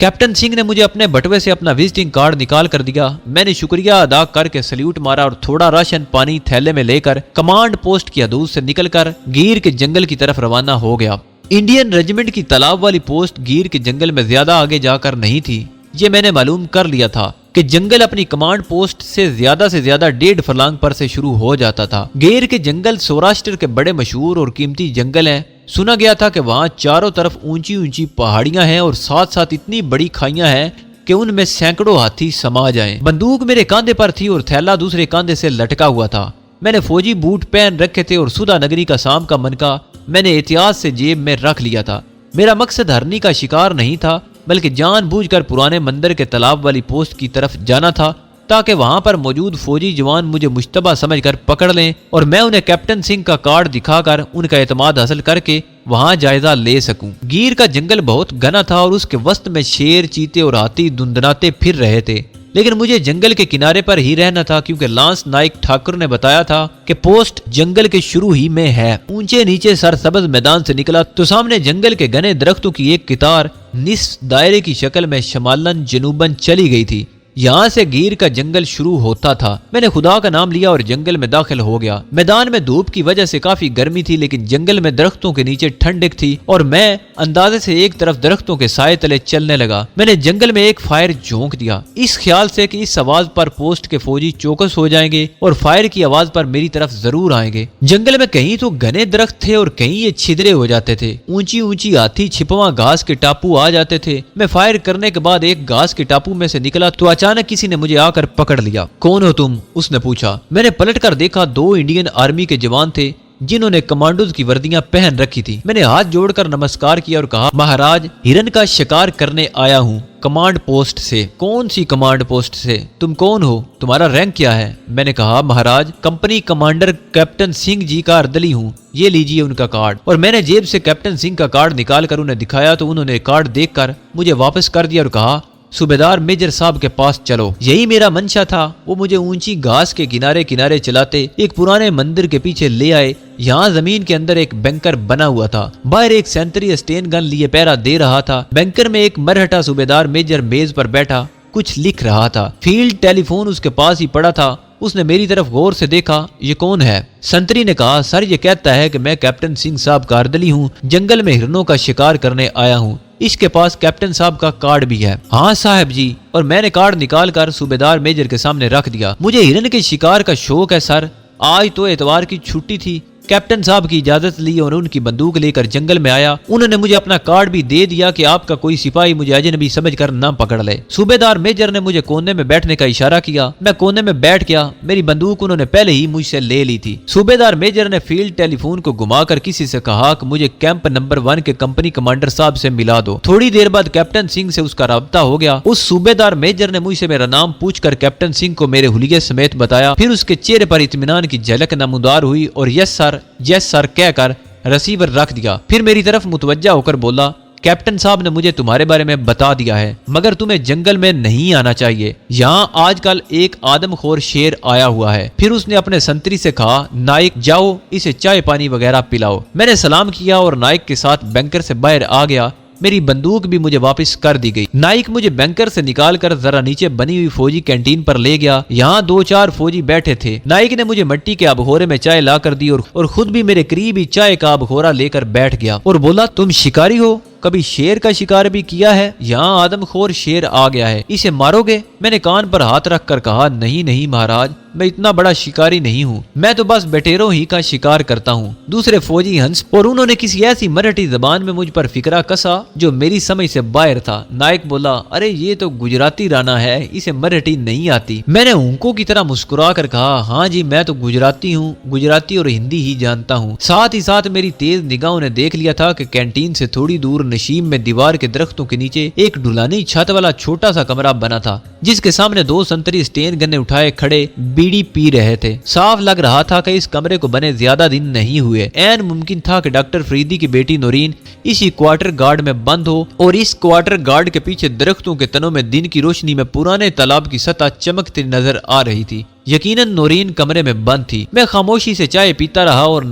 Captain Singh نے مجھے اپنے بٹوے سے اپنا وزٹنگ کارڈ نکال کر دیا۔ میں نے شکریہ ادا کر کے سلیوٹ مارا اور تھوڑا راشن پانی تھیلے میں لے کر کمانڈ پوسٹ کی حدود سے نکل کر گیر کے جنگل کی طرف روانہ ہو گیا۔ انڈین ریجیمنٹ کی تالاب والی پوسٹ گیر کے جنگل میں زیادہ آگے جا کر نہیں تھی۔ یہ میں نے معلوم کر لیا تھا کہ جنگل اپنی کمانڈ پوسٹ سے زیادہ 1.5 فرلانگ پر سے شروع ہو جاتا تھا۔ گیر کے جنگل سوراشٹر کے بڑے مشہور اور قیمتی جنگل ہیں۔ سنا گیا تھا کہ وہاں چاروں طرف اونچی اونچی پہاڑیاں ہیں اور ساتھ ساتھ اتنی بڑی کھائیاں ہیں کہ ان میں سینکڑوں ہاتھی سما جائیں۔ بندوق میرے کاندھے پر تھی اور تھیلا دوسرے کاندھے سے لٹکا ہوا تھا۔ میں نے فوجی بوٹ پہن رکھے تھے اور سدھا نگری کا سام کا منکا میں نے احتیاط سے جیب میں رکھ لیا تھا۔ میرا مقصد ہرنی کا شکار نہیں تھا بلکہ جان بوجھ کر پرانے مندر کے تالاب والی پوسٹ کی طرف جانا تھا تاکہ وہاں پر موجود فوجی جوان مجھے مشتبہ سمجھ کر پکڑ لیں اور میں انہیں کیپٹن سنگھ کا کارڈ دکھا کر ان کا اعتماد حاصل کر کے وہاں جائزہ لے سکوں۔ گیر کا جنگل بہت گھنا تھا اور اس کے وسط میں شیر، چیتے اور ہاتھی دندناتے پھر رہے تھے، لیکن مجھے جنگل کے کنارے پر ہی رہنا تھا کیونکہ لانس نائک ٹھاکر نے بتایا تھا کہ پوسٹ جنگل کے شروع ہی میں ہے۔ اونچے نیچے سرسبز میدان سے نکلا تو سامنے جنگل کے گھنے درختوں کی ایک قطار نصف دائرے کی شکل میں شمالن جنوبن چلی گئی تھی۔ یہاں سے گیر کا جنگل شروع ہوتا تھا۔ میں نے خدا کا نام لیا اور جنگل میں داخل ہو گیا۔ میدان میں دھوپ کی وجہ سے کافی گرمی تھی لیکن جنگل میں درختوں کے نیچے ٹھنڈک تھی اور میں اندازے سے ایک طرف درختوں کے سائے تلے چلنے لگا۔ میں نے جنگل میں ایک فائر جھونک دیا اس خیال سے کہ اس آواز پر پوسٹ کے فوجی چوکس ہو جائیں گے اور فائر کی آواز پر میری طرف ضرور آئیں گے۔ جنگل میں کہیں تو گھنے درخت تھے اور کہیں یہ چھدرے ہو جاتے تھے۔ اونچی اونچی ہاتھی چھپواں گھاس کے ٹاپو آ جاتے تھے۔ میں فائر کرنے کے بعد ایک گھاس کے ٹاپو میں سے نکلا تو اچانک کسی نے مجھے آ کر پکڑ لیا۔ کون ہو تم؟ اس نے پوچھا۔ میں نے پلٹ کر دیکھا 2 انڈین آرمی کے جوان تھے جنہوں نے کمانڈوز کی وردیاں پہن رکھی تھی۔ میں نے ہاتھ جوڑ کر نمسکار کیا اور کہا، مہاراج ہرن کا شکار کرنے آیا ہوں کمانڈ پوسٹ سے۔ کون سی کمانڈ پوسٹ سے؟ تم کون ہو؟ تمہارا رینک کیا ہے؟ میں نے کہا، مہاراج کمپنی کمانڈر کیپٹن سنگھ جی کا اردلی ہوں، یہ لیجئے ان کا کارڈ۔ اور میں نے جیب سے کیپٹن سنگھ کا کارڈ نکال کر انہیں دکھایا تو انہوں نے کارڈ دیکھ کر مجھے واپس کر دیا اور کہا، صوبیدار میجر صاحب کے پاس چلو۔ یہی میرا منشا تھا۔ وہ مجھے اونچی گھاس کے کنارے کنارے چلاتے ایک پرانے مندر کے پیچھے لے آئے۔ یہاں زمین کے اندر ایک بینکر بنا ہوا تھا۔ باہر ایک سینتری اسٹین گن لیے پہرا دے رہا تھا۔ بینکر میں ایک مرہٹا صوبیدار میجر میز پر بیٹھا کچھ لکھ رہا تھا۔ فیلڈ ٹیلی فون اس کے پاس ہی پڑا تھا۔ اس نے میری طرف غور سے دیکھا۔ یہ کون ہے؟ سنتری نے کہا، سر یہ کہتا ہے کہ میں کیپٹن سنگھ صاحب کا اردلی ہوں، جنگل میں ہرنوں کا شکار کرنے آیا ہوں۔ اس کے پاس کیپٹن صاحب کا کارڈ بھی ہے۔ ہاں صاحب جی۔ اور میں نے کارڈ نکال کر صوبیدار میجر کے سامنے رکھ دیا۔ مجھے ہرن کے شکار کا شوق ہے سر۔ آج تو اتوار کی چھٹی تھی۔ کیپٹن صاحب کی اجازت لی اور ان کی بندوق لے کر جنگل میں آیا۔ انہوں نے مجھے اپنا کارڈ بھی دے دیا کہ آپ کا کوئی سپاہی مجھے اجنبی سمجھ کر نہ پکڑ لے۔ صوبیدار میجر نے مجھے کونے میں بیٹھنے کا اشارہ کیا۔ میں کونے میں بیٹھ گیا۔ میری بندوق انہوں نے پہلے ہی مجھ سے لے لی تھی۔ صوبیدار میجر نے فیلڈ ٹیلی فون کو گھما کر کسی سے کہا کہ مجھے کیمپ نمبر 1 کے کمپنی کمانڈر صاحب سے ملا دو۔ تھوڑی دیر بعد کیپٹن سنگھ سے اس کا رابطہ ہو گیا۔ اس صوبیدار میجر نے مجھ سے میرا نام پوچھ کر کیپٹن سنگھ کو میرے حلیے سمیت بتایا۔ پھر اس کے چہرے پر اطمینان کی جھلک نمودار ہوئی اور یس سر کہہ کر ریسیور رکھ دیا۔ پھر میری طرف متوجہ ہو کر بولا، کیپٹن صاحب نے مجھے تمہارے بارے میں بتا دیا ہے مگر تمہیں جنگل میں نہیں آنا چاہیے۔ یہاں آج کل ایک آدم خور شیر آیا ہوا ہے۔ پھر اس نے اپنے سنتری سے کہا، نائک جاؤ اسے چائے پانی وغیرہ پلاؤ۔ میں نے سلام کیا اور نائک کے ساتھ بینکر سے باہر آ گیا۔ میری بندوق بھی مجھے واپس کر دی گئی۔ نائک مجھے بینکر سے نکال کر ذرا نیچے بنی ہوئی فوجی کینٹین پر لے گیا۔ یہاں 2-4 فوجی بیٹھے تھے۔ نائک نے مجھے مٹی کے آبخورے میں چائے لا کر دی اور خود بھی میرے قریب ہی چائے کا آبخورا لے کر بیٹھ گیا اور بولا، تم شکاری ہو؟ کبھی شیر کا شکار بھی کیا ہے؟ یہاں آدم خور شیر آ گیا ہے، اسے مارو گے؟ میں نے کان پر ہاتھ رکھ کر کہا، نہیں مہاراج، میں اتنا بڑا شکاری نہیں ہوں، میں تو بس بٹیروں ہی کا شکار کرتا ہوں۔ دوسرے فوجی ہنس اور انہوں نے کسی ایسی مرہٹی زبان میں مجھ پر فکرہ کسا جو میری سمجھ سے باہر تھا۔ نائک بولا، ارے یہ تو گجراتی رانا ہے، اسے مرہٹی نہیں آتی۔ میں نے اونکوں کی طرح مسکرا کر کہا، ہاں جی میں تو گجراتی ہوں، گجراتی اور ہندی ہی جانتا ہوں۔ ساتھ ہی ساتھ میری تیز نگاہوں نے دیکھ لیا تھا کہ کینٹین سے تھوڑی دور نشیم میں دیوار کے درختوں کے نیچے ایک ڈھلانی چھت والا چھوٹا سا کمرہ بنا تھا جس کے سامنے دو سنتری سٹین گنے اٹھائے کھڑے بیڑی پی رہے تھے۔ صاف لگ رہا تھا کہ اس کمرے کو بنے زیادہ دن نہیں ہوئے۔ عین ممکن تھا کہ ڈاکٹر فریدی کی بیٹی نورین اسی کوارٹر گارڈ میں بند ہو اور اس کوارٹر گارڈ کے پیچھے درختوں کے تنوں میں دن کی روشنی میں پرانے تالاب کی سطح چمکتی نظر آ رہی تھی۔ یقیناً نورین کمرے میں بند تھی۔ میں خاموشی سے چائے پیتا رہا اور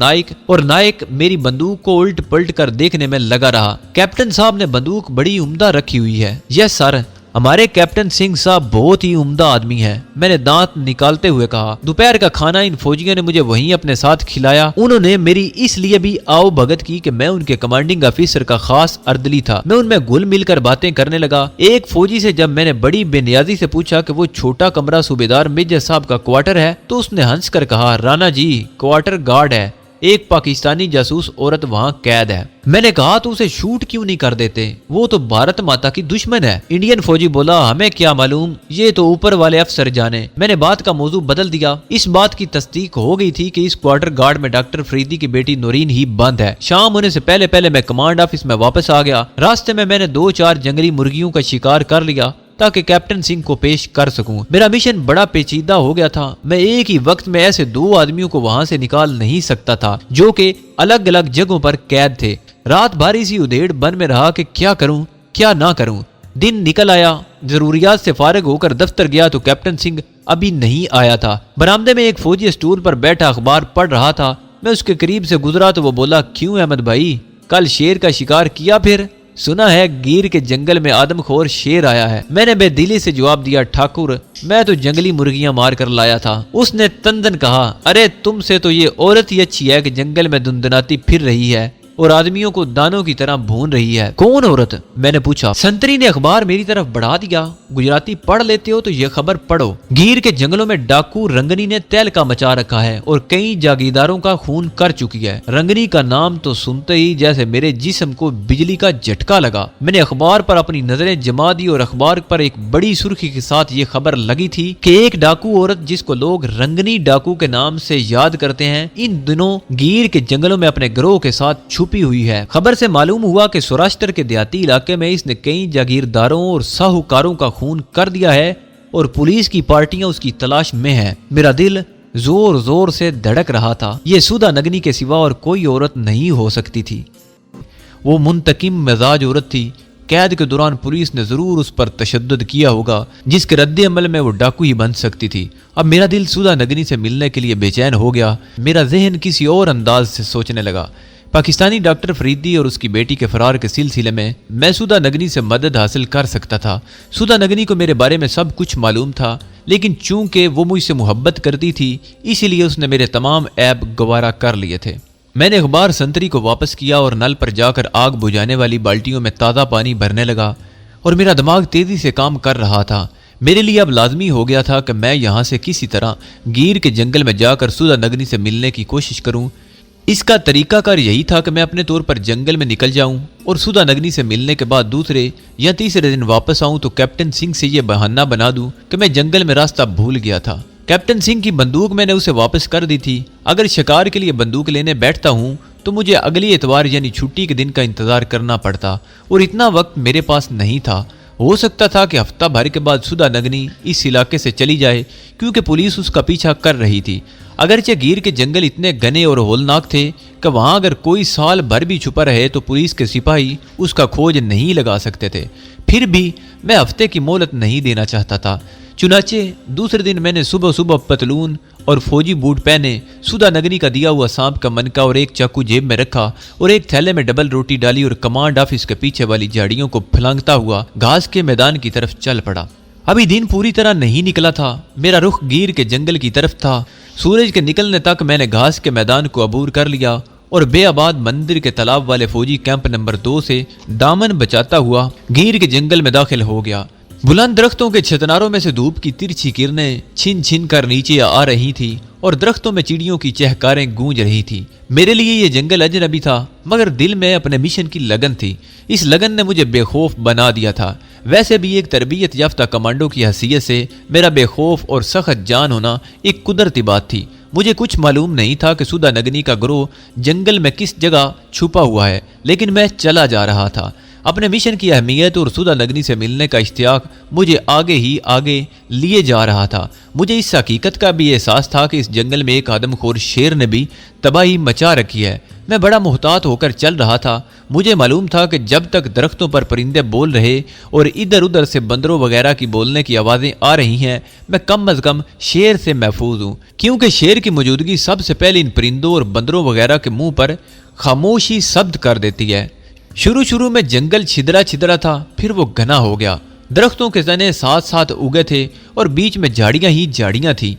نائک میری بندوق کو الٹ پلٹ کر دیکھنے میں لگا رہا۔ کیپٹن صاحب نے بندوق بڑی عمدہ رکھی ہوئی ہے۔ یس سر، ہمارے کیپٹن سنگھ صاحب بہت ہی عمدہ آدمی ہیں، میں نے دانت نکالتے ہوئے کہا۔ دوپہر کا کھانا ان فوجیوں نے مجھے وہیں اپنے ساتھ کھلایا۔ انہوں نے میری اس لیے بھی آؤ بھگت کی کہ میں ان کے کمانڈنگ آفیسر کا خاص اردلی تھا۔ میں ان میں گل مل کر باتیں کرنے لگا۔ ایک فوجی سے جب میں نے بڑی بے نیازی سے پوچھا کہ وہ چھوٹا کمرہ صوبیدار میجر صاحب کا کوارٹر ہے تو اس نے ہنس کر کہا، رانا جی کوارٹر گارڈ ہے، ایک پاکستانی جاسوس عورت وہاں قید ہے۔ میں نے کہا تو اسے شوٹ کیوں نہیں کر دیتے، وہ تو بھارت ماتا کی دشمن ہے۔ انڈین فوجی بولا، ہمیں کیا معلوم، یہ تو اوپر والے افسر جانے۔ میں نے بات کا موضوع بدل دیا۔ اس بات کی تصدیق ہو گئی تھی کہ اس کوارٹر گارڈ میں ڈاکٹر فریدی کی بیٹی نورین ہی بند ہے۔ شام ہونے سے پہلے میں کمانڈ آفس میں واپس آ گیا۔ راستے میں نے 2-4 جنگلی مرغیوں کا شکار کر لیا تاکہ کیپٹن سنگھ کو پیش کر سکوں۔ میرا مشن بڑا پیچیدہ ہو گیا تھا۔ میں ایک ہی وقت میں ایسے 2 آدمیوں کو وہاں سے نکال نہیں سکتا تھا جو کہ الگ الگ جگہوں پر قید تھے۔ رات بھاری سی ادھیڑ بن میں رہا کہ کیا کروں کیا نہ کروں۔ دن نکل آیا، ضروریات سے فارغ ہو کر دفتر گیا تو کیپٹن سنگھ ابھی نہیں آیا تھا۔ برآمدے میں ایک فوجی اسٹول پر بیٹھا اخبار پڑھ رہا تھا۔ میں اس کے قریب سے گزرا تو وہ بولا، کیوں احمد بھائی، کل شیر کا شکار کیا؟ پھر سنا ہے گیر کے جنگل میں آدم خور شیر آیا ہے۔ میں نے بے دلی سے جواب دیا، ٹھاکر میں تو جنگلی مرغیاں مار کر لایا تھا۔ اس نے تندن کہا، ارے تم سے تو یہ عورت ہی اچھی ہے کہ جنگل میں دندناتی پھر رہی ہے اور آدمیوں کو دانوں کی طرح بھون رہی ہے۔ کون عورت؟ میں نے پوچھا۔ سنتری نے اخبار میری طرف بڑھا دیا، گجراتی پڑھ لیتے ہو تو یہ خبر پڑھو۔ گیر کے جنگلوں میں ڈاکو رنگنی نے تہلکہ مچا رکھا ہے اور کئی جاگیرداروں کا خون کر چکی ہے۔ رنگنی کا نام تو سنتے ہی جیسے میرے جسم کو بجلی کا جھٹکا لگا۔ میں نے اخبار پر اپنی نظریں جما دی اور اخبار پر ایک بڑی سرخی کے ساتھ یہ خبر لگی تھی کہ ایک ڈاکو عورت جس کو لوگ رنگنی ڈاکو کے نام سے یاد کرتے ہیں، ان دنوں گیر کے جنگلوں میں اپنے گروہ کے ساتھ چھپی ہوئی ہے۔ خبر سے معلوم ہوا کہ سوراشٹر کے دیہاتی علاقے میں اس نے کئی جاگیرداروں اور ساہوکاروں کا خون کر دیا ہے اور پولیس کی پارٹیاں اس کی تلاش میں ہیں۔ میرا دل زور زور سے دھڑک رہا تھا۔ یہ سودا نگنی کے سوا اور کوئی عورت نہیں ہو سکتی تھی۔ وہ منتقم مزاج عورت تھی۔ قید کے دوران پولیس نے ضرور اس پر تشدد کیا ہوگا جس کے رد عمل میں وہ ڈاکو ہی بن سکتی تھی۔ اب میرا دل سودا نگنی سے ملنے کے لیے بے چین ہو گیا۔ میرا ذہن کسی اور انداز سے سوچنے لگا۔ پاکستانی ڈاکٹر فریدی اور اس کی بیٹی کے فرار کے سلسلے میں سودا نگنی سے مدد حاصل کر سکتا تھا۔ سودا نگنی کو میرے بارے میں سب کچھ معلوم تھا، لیکن چونکہ وہ مجھ سے محبت کرتی تھی اسی لیے اس نے میرے تمام عیب گوارا کر لیے تھے۔ میں نے اخبار سنتری کو واپس کیا اور نل پر جا کر آگ بجھانے والی بالٹیوں میں تازہ پانی بھرنے لگا اور میرا دماغ تیزی سے کام کر رہا تھا۔ میرے لیے اب لازمی ہو گیا تھا کہ میں یہاں سے کسی طرح گیر کے جنگل میں جا کر سودا نگنی سے ملنے کی کوشش کروں۔ اس کا طریقہ کار یہی تھا کہ میں اپنے طور پر جنگل میں نکل جاؤں اور سودا نگنی سے ملنے کے بعد دوسرے یا تیسرے دن واپس آؤں تو کیپٹن سنگھ سے یہ بہانہ بنا دوں کہ میں جنگل میں راستہ بھول گیا تھا۔ کیپٹن سنگھ کی بندوق میں نے اسے واپس کر دی تھی۔ اگر شکار کے لیے بندوق لینے بیٹھتا ہوں تو مجھے اگلی اتوار یعنی چھٹی کے دن کا انتظار کرنا پڑتا اور اتنا وقت میرے پاس نہیں تھا۔ ہو سکتا تھا کہ ہفتہ بھر کے بعد سودا نگنی اس علاقے سے چلی جائے کیونکہ پولیس اس کا پیچھا کر رہی تھی۔ اگرچہ گیر کے جنگل اتنے گھنے اور ہولناک تھے کہ وہاں اگر کوئی سال بھر بھی چھپا رہے تو پولیس کے سپاہی اس کا کھوج نہیں لگا سکتے تھے۔ پھر بھی میں ہفتے کی مہلت نہیں دینا چاہتا تھا۔ چنانچہ دوسرے دن میں نے صبح پتلون اور فوجی بوٹ پہنے، سودا نگنی کا دیا ہوا سانپ کا منکا اور ایک چاقو جیب میں رکھا اور ایک تھیلے میں ڈبل روٹی ڈالی اور کمانڈ آفس کے پیچھے والی جھاڑیوں کو پھلانگتا ہوا گھاس کے میدان کی طرف چل پڑا۔ ابھی دن پوری طرح نہیں نکلا تھا۔ میرا رخ گیر کے جنگل کی طرف تھا۔ سورج کے نکلنے تک میں نے گھاس کے میدان کو عبور کر لیا اور بے آباد مندر کے تالاب والے فوجی کیمپ نمبر 2 سے دامن بچاتا ہوا گیر کے جنگل میں داخل ہو گیا۔ بلند درختوں کے چھتناروں میں سے دھوپ کی ترچھی کرنیں چھن چھن کر نیچے آ رہی تھی اور درختوں میں چڑیوں کی چہکاریں گونج رہی تھی۔ میرے لیے یہ جنگل اجنبی تھا مگر دل میں اپنے مشن کی لگن تھی۔ اس لگن نے مجھے بے خوف بنا دیا تھا۔ ویسے بھی ایک تربیت یافتہ کمانڈو کی حیثیت سے میرا بے خوف اور سخت جان ہونا ایک قدرتی بات تھی۔ مجھے کچھ معلوم نہیں تھا کہ سودا نگنی کا گروہ جنگل میں کس جگہ چھپا ہوا ہے، لیکن میں چلا جا رہا تھا۔ اپنے مشن کی اہمیت اور سدھا نگنی سے ملنے کا اشتیاق مجھے آگے ہی آگے لیے جا رہا تھا۔ مجھے اس حقیقت کا بھی احساس تھا کہ اس جنگل میں ایک آدم خور شیر نے بھی تباہی مچا رکھی ہے۔ میں بڑا محتاط ہو کر چل رہا تھا۔ مجھے معلوم تھا کہ جب تک درختوں پر پرندے بول رہے اور ادھر ادھر سے بندروں وغیرہ کی بولنے کی آوازیں آ رہی ہیں، میں کم از کم شیر سے محفوظ ہوں، کیونکہ شیر کی موجودگی سب سے پہلے ان پرندوں اور بندروں وغیرہ کے منہ پر خاموشی ثبت کر دیتی ہے۔ شروع میں جنگل چھدرا تھا، پھر وہ گھنا ہو گیا۔ درختوں کے تنے ساتھ ساتھ اگے تھے اور بیچ میں جھاڑیاں ہی جھاڑیاں تھیں۔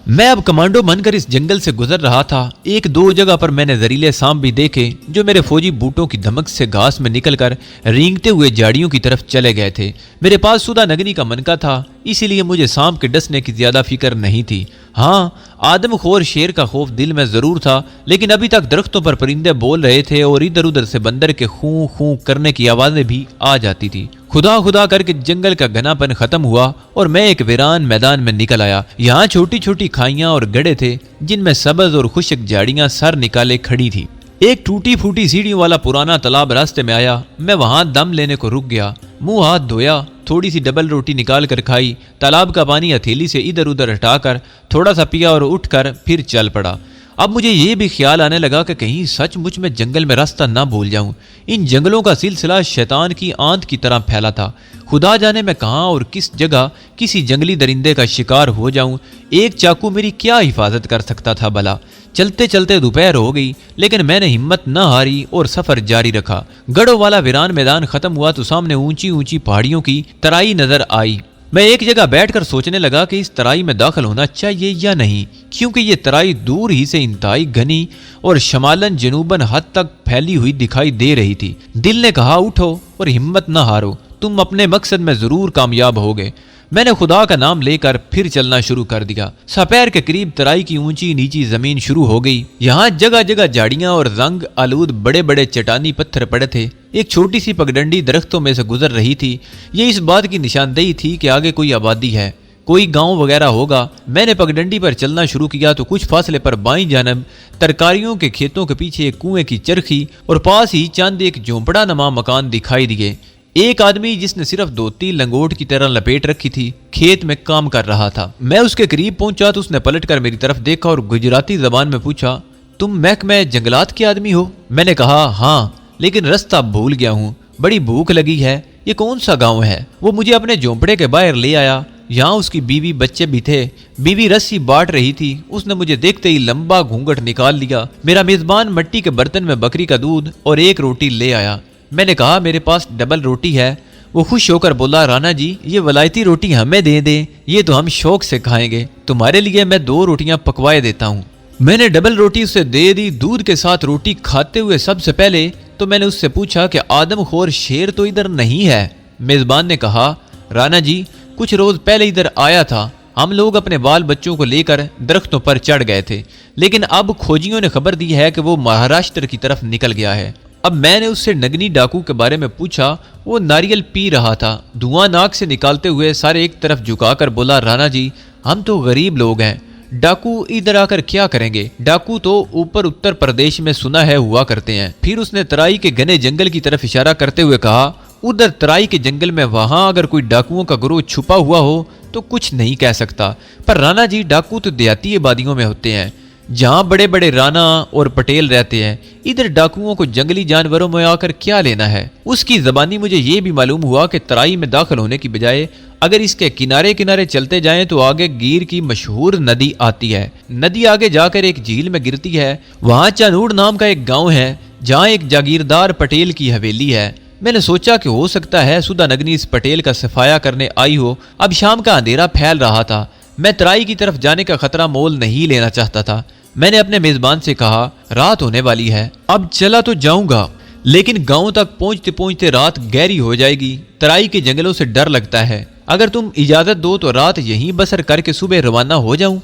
میں اب کمانڈو بن کر اس جنگل سے گزر رہا تھا۔ ایک دو جگہ پر میں نے زہریلے سانپ بھی دیکھے جو میرے فوجی بوٹوں کی دھمک سے گھاس میں نکل کر رینگتے ہوئے جھاڑیوں کی طرف چلے گئے تھے۔ میرے پاس سدھا نگنی کا منکا تھا، اسی لیے مجھے سانپ کے ڈسنے کی زیادہ فکر نہیں تھی۔ ہاں، آدم خور شیر کا خوف دل میں ضرور تھا، لیکن ابھی تک درختوں پر پرندے بول رہے تھے اور ادھر ادھر سے بندر کے خوں خوں کرنے کی آوازیں بھی آ جاتی تھی۔ خدا کر کے جنگل کا گھنا پن ختم ہوا اور میں ایک ویران میدان میں نکل آیا۔ یہاں چھوٹی چھوٹی کھائیاں اور گڑھے تھے جن میں سبز اور خشک جھاڑیاں سر نکالے کھڑی تھی۔ ایک ٹوٹی پھوٹی سیڑھیوں والا پرانا تالاب راستے میں آیا۔ میں وہاں دم لینے کو رک گیا، منہ ہاتھ دھویا، تھوڑی سی ڈبل روٹی نکال کر کھائی، تالاب کا پانی ہتھیلی سے ادھر ادھر ہٹا کر تھوڑا سا پیا اور اٹھ کر پھر چل پڑا۔ اب مجھے یہ بھی خیال آنے لگا کہ کہیں سچ مچ میں جنگل میں راستہ نہ بھول جاؤں۔ ان جنگلوں کا سلسلہ شیطان کی آنت کی طرح پھیلا تھا۔ خدا جانے میں کہاں اور کس جگہ کسی جنگلی درندے کا شکار ہو جاؤں۔ ایک چاقو میری کیا حفاظت کر سکتا تھا بھلا؟ چلتے چلتے دوپہر ہو گئی، لیکن میں نے ہمت نہ ہاری اور سفر جاری رکھا۔ گڑھوں والا ویران میدان ختم ہوا تو سامنے اونچی اونچی پہاڑیوں کی ترائی نظر آئی۔ میں ایک جگہ بیٹھ کر سوچنے لگا کہ اس ترائی میں داخل ہونا چاہیے یا نہیں، کیونکہ یہ ترائی دور ہی سے انتہائی گھنی اور شمالن جنوبن حد تک پھیلی ہوئی دکھائی دے رہی تھی۔ دل نے کہا اٹھو اور ہمت نہ ہارو، تم اپنے مقصد میں ضرور کامیاب ہوگے۔ میں نے خدا کا نام لے کر پھر چلنا شروع کر دیا۔ سپیر کے قریب ترائی کی اونچی نیچی زمین شروع ہو گئی۔ یہاں جگہ جگہ جھاڑیاں اور رنگ آلود بڑے بڑے چٹانی پتھر پڑے تھے۔ ایک چھوٹی سی پگڈنڈی درختوں میں سے گزر رہی تھی۔ یہ اس بات کی نشاندہی تھی کہ آگے کوئی آبادی ہے، کوئی گاؤں وغیرہ ہوگا۔ میں نے پگڈنڈی پر چلنا شروع کیا تو کچھ فاصلے پر بائیں جانب ترکاریوں کے کھیتوں کے پیچھے ایک کنویں کی چرخی اور پاس ہی چند ایک جھونپڑا نما مکان دکھائی دیے۔ ایک آدمی جس نے صرف دھوتی لنگوٹ کی طرح لپیٹ رکھی تھی کھیت میں کام کر رہا تھا۔ میں اس کے قریب پہنچا تو اس نے پلٹ کر میری طرف دیکھا اور گجراتی زبان میں پوچھا، تم محکمہ جنگلات کے آدمی ہو؟ میں نے کہا ہاں، لیکن رستہ بھول گیا ہوں، بڑی بھوک لگی ہے، یہ کون سا گاؤں ہے؟ وہ مجھے اپنے جھونپڑے کے باہر لے آیا۔ یہاں اس کی بیوی بچے بھی تھے۔ بیوی رسی بانٹ رہی تھی۔ اس نے مجھے دیکھتے ہی لمبا گھونگھٹ نکال لیا۔ میرا میزبان مٹی کے برتن میں بکری کا دودھ اور ایک روٹی لے آیا۔ میں نے کہا میرے پاس ڈبل روٹی ہے۔ وہ خوش ہو کر بولا، رانا جی یہ ولایتی روٹی ہمیں دے دیں، یہ تو ہم شوق سے کھائیں گے، تمہارے لیے میں 2 روٹیاں پکوائے دیتا ہوں۔ میں نے ڈبل روٹی اسے دے دی۔ دودھ کے ساتھ روٹی کھاتے ہوئے سب سے پہلے تو میں نے اس سے پوچھا کہ آدم خور شیر تو ادھر نہیں ہے؟ میزبان نے کہا، رانا جی کچھ روز پہلے ادھر آیا تھا، ہم لوگ اپنے بال بچوں کو لے کر درختوں پر چڑھ گئے تھے، لیکن اب کھوجیوں نے خبر دی ہے کہ وہ مہاراشٹر کی طرف نکل گیا ہے۔ اب میں نے اس سے نگنی ڈاکو کے بارے میں پوچھا۔ وہ ناریل پی رہا تھا، دھواں ناک سے نکالتے ہوئے سارے ایک طرف جھکا کر بولا، رانا جی ہم تو غریب لوگ ہیں، ڈاکو ادھر آ کر کیا کریں گے؟ ڈاکو تو اوپر اتر پردیش میں سنا ہے ہوا کرتے ہیں۔ پھر اس نے ترائی کے گھنے جنگل کی طرف اشارہ کرتے ہوئے کہا، ادھر ترائی کے جنگل میں وہاں اگر کوئی ڈاکوؤں کا گروہ چھپا ہوا ہو تو کچھ نہیں کہہ سکتا، پر رانا جی ڈاکو تو دیہاتی آبادیوں میں ہوتے ہیں جہاں بڑے بڑے رانا اور پٹیل رہتے ہیں، ادھر ڈاکوؤں کو جنگلی جانوروں میں آ کر کیا لینا ہے؟ اس کی زبانی مجھے یہ بھی معلوم ہوا کہ ترائی میں داخل ہونے کی بجائے اگر اس کے کنارے کنارے چلتے جائیں تو آگے گیر کی مشہور ندی آتی ہے۔ ندی آگے جا کر ایک جھیل میں گرتی ہے۔ وہاں چانوڑ نام کا ایک گاؤں ہے جہاں ایک جاگیردار پٹیل کی حویلی ہے۔ میں نے سوچا کہ ہو سکتا ہے سدھا نگنی اس پٹیل کا صفایا کرنے آئی ہو۔ اب شام کا اندھیرا پھیل رہا تھا، میں ترائی کی طرف جانے کا خطرہ مول نہیں لینا چاہتا تھا۔ میں نے اپنے میزبان سے کہا، رات ہونے والی ہے، اب چلا تو جاؤں گا، لیکن گاؤں تک پہنچتے پہنچتے رات گہری ہو جائے گی۔ ترائی کے جنگلوں سے ڈر لگتا ہے، اگر تم اجازت دو تو رات یہیں بسر کر کے صبح روانہ ہو جاؤں۔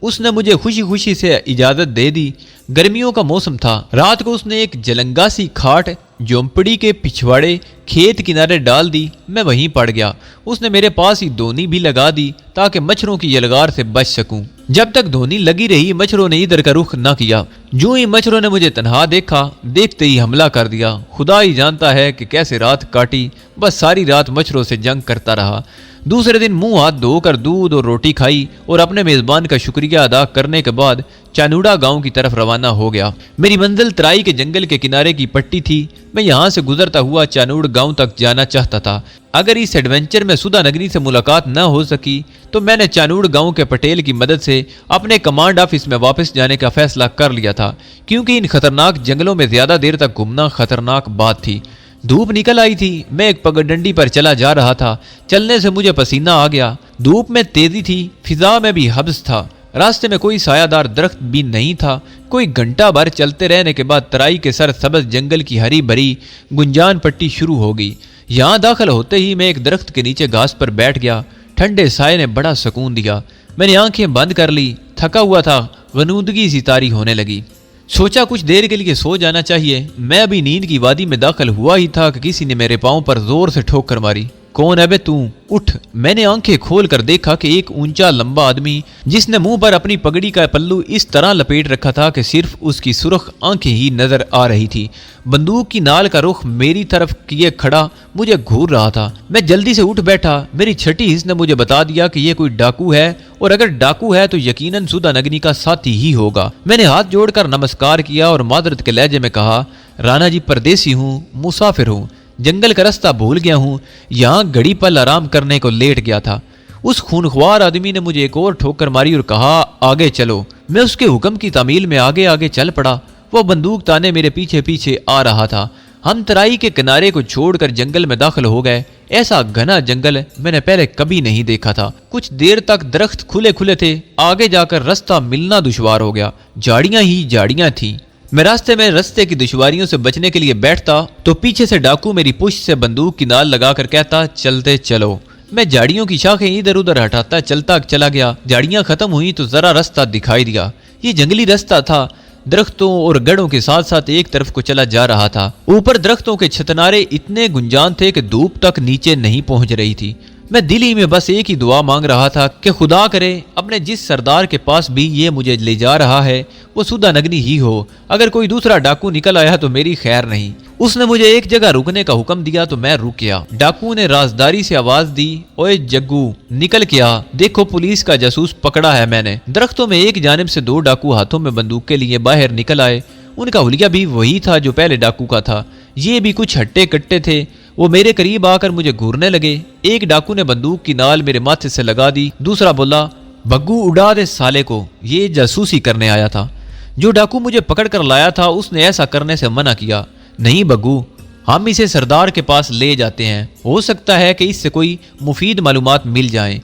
اس نے مجھے خوشی خوشی سے اجازت دے دی۔ گرمیوں کا موسم تھا۔ رات کو اس نے ایک جلنگا سی کھاٹ جھونپڑی کے پچھواڑے کھیت کنارے ڈال دی۔ میں وہیں پڑ گیا۔ اس نے میرے پاس ہی دھونی بھی لگا دی تاکہ مچھروں کی یلغار سے بچ سکوں۔ جب تک دھونی لگی رہی مچھروں نے ادھر کا رخ نہ کیا۔ جو ہی مچھروں نے مجھے تنہا دیکھا، دیکھتے ہی حملہ کر دیا۔ خدا ہی جانتا ہے کہ کیسے رات کاٹی، بس ساری رات مچھروں سے جنگ کرتا رہا۔ دوسرے دن منہ ہاتھ دھو کر دودھ اور روٹی کھائی اور اپنے میزبان کا شکریہ ادا کرنے کے بعد چانوڑا گاؤں کی طرف روانہ ہو گیا۔ میری منزل ترائی کے جنگل کے کنارے کی پٹی تھی۔ میں یہاں سے گزرتا ہوا چانوڑ گاؤں تک جانا چاہتا تھا۔ اگر اس ایڈونچر میں سدھا نگنی سے ملاقات نہ ہو سکی تو میں نے چانوڑ گاؤں کے پٹیل کی مدد سے اپنے کمانڈ آفس میں واپس جانے کا فیصلہ کر لیا تھا، کیونکہ ان خطرناک جنگلوں میں زیادہ دیر تک گھومنا خطرناک بات تھی۔ دھوپ نکل آئی تھی۔ میں ایک پگڈنڈی پر چلا جا رہا تھا۔ چلنے سے مجھے پسینہ آ گیا۔ دھوپ میں تیزی تھی، فضا میں بھی حبس تھا۔ راستے میں کوئی سایہ دار درخت بھی نہیں تھا۔ کوئی گھنٹہ بھر چلتے رہنے کے بعد ترائی کے سر سبز جنگل کی ہری بھری گنجان پٹی شروع ہو گئی۔ یہاں داخل ہوتے ہی میں ایک درخت کے نیچے گھاس پر بیٹھ گیا۔ ٹھنڈے سائے نے بڑا سکون دیا۔ میں نے آنکھیں بند کر لی۔ تھکا ہوا تھا، غنودگی سی طاری ہونے لگی۔ سوچا کچھ دیر کے لیے سو جانا چاہیے۔ میں ابھی نیند کی وادی میں داخل ہوا ہی تھا کہ کسی نے میرے پاؤں پر زور سے ٹھوکر ماری۔ کون ہے بے تو؟ اٹھ۔ میں نے آنکھیں کھول کر دیکھا کہ ایک اونچا لمبا آدمی جس نے منہ پر اپنی پگڑی کا پلو اس طرح لپیٹ رکھا تھا کہ صرف اس کی سرخ آنکھیں ہی نظر آ رہی تھی، بندوق کی نال کا رخ میری طرف کیے کھڑا مجھے گھور رہا تھا۔ میں جلدی سے اٹھ بیٹھا۔ میری چھٹی حس نے مجھے بتا دیا کہ یہ کوئی ڈاکو ہے، اور اگر ڈاکو ہے تو یقیناً سدھا نگنی کا ساتھی ہی ہوگا۔ میں نے ہاتھ جوڑ کر نمسکار کیا اور معذرت کے لہجے میں کہا، رانا جی پردیسی ہوں، مسافر ہوں، جنگل کا رستہ بھول گیا ہوں، یہاں گھڑی پل آرام کرنے کو لیٹ گیا تھا۔ اس خونخوار آدمی نے مجھے ایک اور ٹھوکر ماری اور کہا، آگے چلو۔ میں اس کے حکم کی تعمیل میں آگے آگے چل پڑا۔ وہ بندوق تانے میرے پیچھے پیچھے آ رہا تھا۔ ہم ترائی کے کنارے کو چھوڑ کر جنگل میں داخل ہو گئے۔ ایسا گھنا جنگل میں نے پہلے کبھی نہیں دیکھا تھا۔ کچھ دیر تک درخت کھلے کھلے تھے، آگے جا کر رستہ ملنا دشوار ہو گیا۔ جھاڑیاں ہی جھاڑیاں تھیں۔ میں راستے کی دشواریوں سے بچنے کے لیے بیٹھتا تو پیچھے سے ڈاکو میری پشت سے بندوق کی نال لگا کر کہتا، چلتے چلو۔ میں جھاڑیوں کی شاخیں ادھر ادھر ہٹاتا چلتا چلا گیا۔ جھاڑیاں ختم ہوئی تو ذرا رستہ دکھائی دیا۔ یہ جنگلی رستہ تھا، درختوں اور گڑھوں کے ساتھ ساتھ ایک طرف کو چلا جا رہا تھا۔ اوپر درختوں کے چھتنارے اتنے گنجان تھے کہ دھوپ تک نیچے نہیں پہنچ رہی تھی۔ میں دلی میں بس ایک ہی دعا مانگ رہا تھا کہ خدا کرے اپنے جس سردار کے پاس بھی یہ مجھے لے جا رہا ہے وہ سدھا نگنی ہی ہو۔ اگر کوئی دوسرا ڈاکو نکل آیا تو میری خیر نہیں۔ اس نے مجھے ایک جگہ رکنے کا حکم دیا تو میں رک گیا۔ ڈاکو نے رازداری سے آواز دی، اوے جگو نکل کے آ، دیکھو پولیس کا جاسوس پکڑا ہے میں نے۔ درختوں میں ایک جانب سے دو ڈاکو ہاتھوں میں بندوق کے لیے باہر نکل آئے۔ ان کا حلیہ بھی وہی تھا جو پہلے ڈاکو کا تھا۔ یہ بھی کچھ ہٹے کٹے تھے۔ وہ میرے قریب آ کر مجھے گھورنے لگے۔ ایک ڈاکو نے بندوق کی نال میرے ماتھے سے لگا دی، دوسرا بولا، بگو اڑا دے سالے کو، یہ جاسوسی کرنے آیا تھا۔ جو ڈاکو مجھے پکڑ کر لایا تھا اس نے ایسا کرنے سے منع کیا، نہیں بگو، ہم اسے سردار کے پاس لے جاتے ہیں، ہو سکتا ہے کہ اس سے کوئی مفید معلومات مل جائیں۔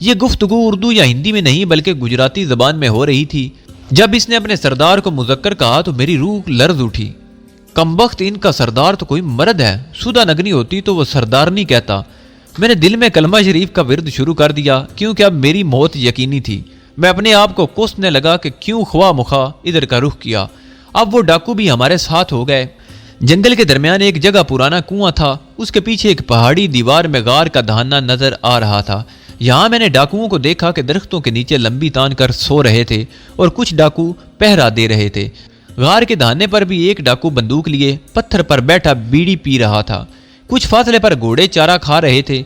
یہ گفتگو اردو یا ہندی میں نہیں بلکہ گجراتی زبان میں ہو رہی تھی۔ جب اس نے اپنے سردار کو مذکر کہا تو میری روح لرز اٹھی۔ کمبخت، ان کا سردار تو کوئی مرد ہے، سدھا نگنی ہوتی تو وہ سردار نہیں کہتا۔ میں نے دل میں کلمہ شریف کا ورد شروع کر دیا، کیونکہ اب میری موت یقینی تھی۔ میں اپنے آپ کو کوسنے لگا کہ کیوں خواہ مخواہ ادھر کا رخ کیا۔ اب وہ ڈاکو بھی ہمارے ساتھ ہو گئے۔ جنگل کے درمیان ایک جگہ پرانا کنواں تھا، اس کے پیچھے ایک پہاڑی دیوار میں غار کا دہانہ نظر آ رہا تھا۔ یہاں میں نے ڈاکوؤں کو دیکھا کہ درختوں کے نیچے لمبی تان کر سو رہے تھے اور کچھ ڈاکو پہرا دے رہے تھے۔ غار کے دہانے پر بھی ایک ڈاکو بندوق لیے پتھر پر بیٹھا بیڑی پی رہا تھا۔ کچھ فاصلے پر گھوڑے چارہ کھا رہے تھے۔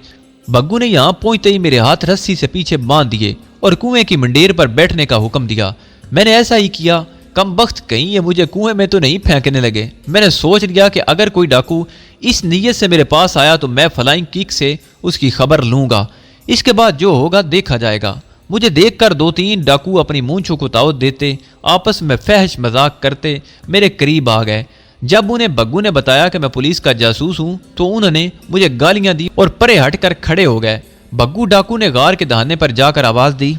بگو نے یہاں پہنچتے ہی میرے ہاتھ رسی سے پیچھے باندھ دیے اور کنویں کی منڈیر پر بیٹھنے کا حکم دیا۔ میں نے ایسا ہی کیا۔ کم بخت کہیں یہ مجھے کنویں میں تو نہیں پھینکنے لگے۔ میں نے سوچ لیا کہ اگر کوئی ڈاکو اس نیت سے میرے پاس آیا تو میں فلائنگ کک سے اس کی خبر لوں گا، اس کے بعد جو ہوگا دیکھا جائے گا۔ مجھے دیکھ کر دو تین ڈاکو اپنی مونچھوں کو دعوت دیتے آپس میں فحش مذاق کرتے میرے قریب آ گئے۔ جب انہیں بگو نے بتایا کہ میں پولیس کا جاسوس ہوں تو انہوں نے مجھے گالیاں دی اور پرے ہٹ کر کھڑے ہو گئے۔ بگو ڈاکو نے غار کے دہانے پر جا کر آواز دی،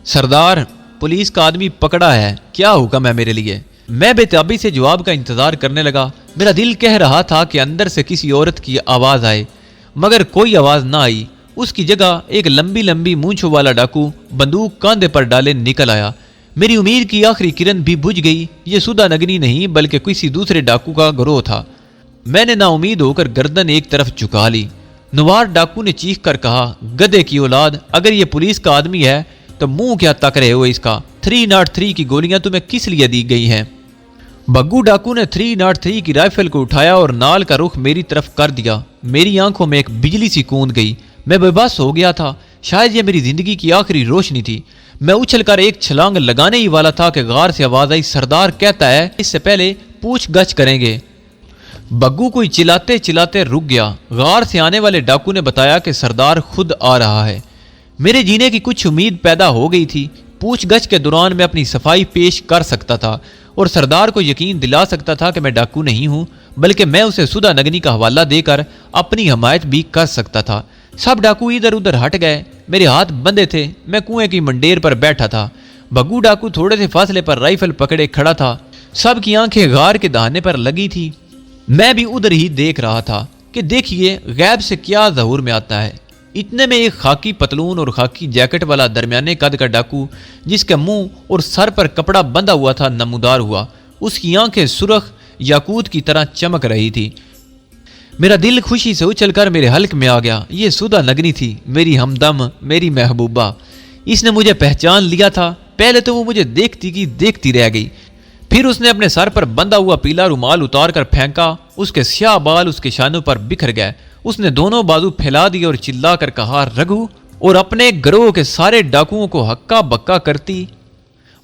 سردار، پولیس کا آدمی پکڑا ہے، کیا حکم ہے میرے لیے؟ میں بے تابی سے جواب کا انتظار کرنے لگا۔ میرا دل کہہ رہا تھا کہ اندر سے کسی عورت کی آواز آئے، مگر کوئی آواز نہ آئی۔ اس کی جگہ ایک لمبی لمبی مونچھوں والا ڈاکو بندوق کاندھے پر ڈالے نکل آیا۔ میری امید کی آخری کرن بھی بجھ گئی. یہ سدھا نگنی نہیں بلکہ کسی دوسرے ڈاکو کا گروہ تھا. میں نے نا امید ہو کر گردن ایک طرف جھکا لی. نوار ڈاکو نے چیخ کر کہا, گدے کی اولاد, اگر یہ پولیس کا آدمی ہے تو منہ کیا تک رہے ہو اس کا؟ 303 کی گولیاں تمہیں کس لیے دی گئی ہیں؟ بگو ڈاکو نے 303 کی رائفل کو اٹھایا اور نال کا رخ میری طرف کر دیا. میری آنکھوں میں ایک بجلی سی کوند گئی. میں بے بس ہو گیا تھا. شاید یہ میری زندگی کی آخری روشنی تھی. میں اچھل کر ایک چھلانگ لگانے ہی والا تھا کہ غار سے آواز آئی, سردار کہتا ہے اس سے پہلے پوچھ گچھ کریں گے. بگو کوئی چلاتے چلاتے رک گیا. غار سے آنے والے ڈاکو نے بتایا کہ سردار خود آ رہا ہے. میرے جینے کی کچھ امید پیدا ہو گئی تھی. پوچھ گچھ کے دوران میں اپنی صفائی پیش کر سکتا تھا اور سردار کو یقین دلا سکتا تھا کہ میں ڈاکو نہیں ہوں, بلکہ میں اسے سدھا نگنی کا حوالہ دے کر اپنی حمایت بھی کر سکتا تھا. سب ڈاکو ادھر ادھر ہٹ گئے. میرے ہاتھ بندھے تھے. میں کنویں کی منڈیر پر بیٹھا تھا. بگو ڈاکو تھوڑے سے فاصلے پر رائفل پکڑے کھڑا تھا. سب کی آنکھیں غار کے دہانے پر لگی تھی. میں بھی ادھر ہی دیکھ رہا تھا کہ دیکھیے غیب سے کیا ظہور میں آتا ہے. اتنے میں ایک خاکی پتلون اور خاکی جیکٹ والا درمیانے قد کا ڈاکو جس کے منہ اور سر پر کپڑا بندھا ہوا تھا نمودار ہوا. اس کی آنکھیں سرخ یاقوت کی طرح چمک رہی تھی. میرا دل خوشی سے اچھل کر میرے حلق میں آ گیا. یہ سدھا نگنی تھی, میری ہمدم, میری محبوبہ. اس نے مجھے پہچان لیا تھا. پہلے تو وہ مجھے دیکھتی کی دیکھتی رہ گئی. پھر اس نے اپنے سر پر بندھا ہوا پیلا رومال اتار کر پھینکا. اس کے سیاہ بال اس کے شانوں پر بکھر گئے. اس نے دونوں بازو پھیلا دی اور چلا کر کہا, رگھو, اور اپنے گروہ کے سارے ڈاکوؤں کو ہکا بکا کرتی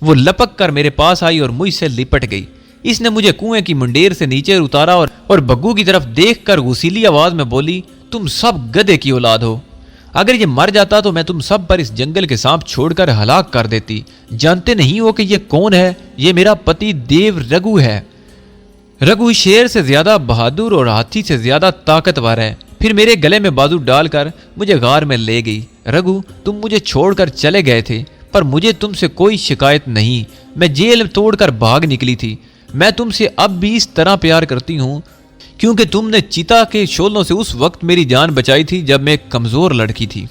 وہ لپک کر میرے پاس آئی اور مجھ سے لپٹ گئی. اس نے مجھے کنویں کی منڈیر سے نیچے اتارا اور بگو کی طرف دیکھ کر غسیلی آواز میں بولی, تم سب گدے کی اولاد ہو. اگر یہ مر جاتا تو میں تم سب پر اس جنگل کے سانپ چھوڑ کر ہلاک کر دیتی. جانتے نہیں ہو کہ یہ کون ہے؟ یہ میرا پتی دیو رگھو ہے. رگھو شیر سے زیادہ بہادر اور ہاتھی سے زیادہ طاقتور ہے. پھر میرے گلے میں بازو ڈال کر مجھے غار میں لے گئی. رگھو, تم مجھے چھوڑ کر چلے گئے تھے, پر مجھے تم سے کوئی شکایت نہیں. میں جیل توڑ کر بھاگ نکلی تھی. میں تم سے اب بھی اس طرح پیار کرتی ہوں کیونکہ تم نے چیتا کے شولوں سے اس وقت میری جان بچائی تھی جب میں ایک کمزور لڑکی تھی.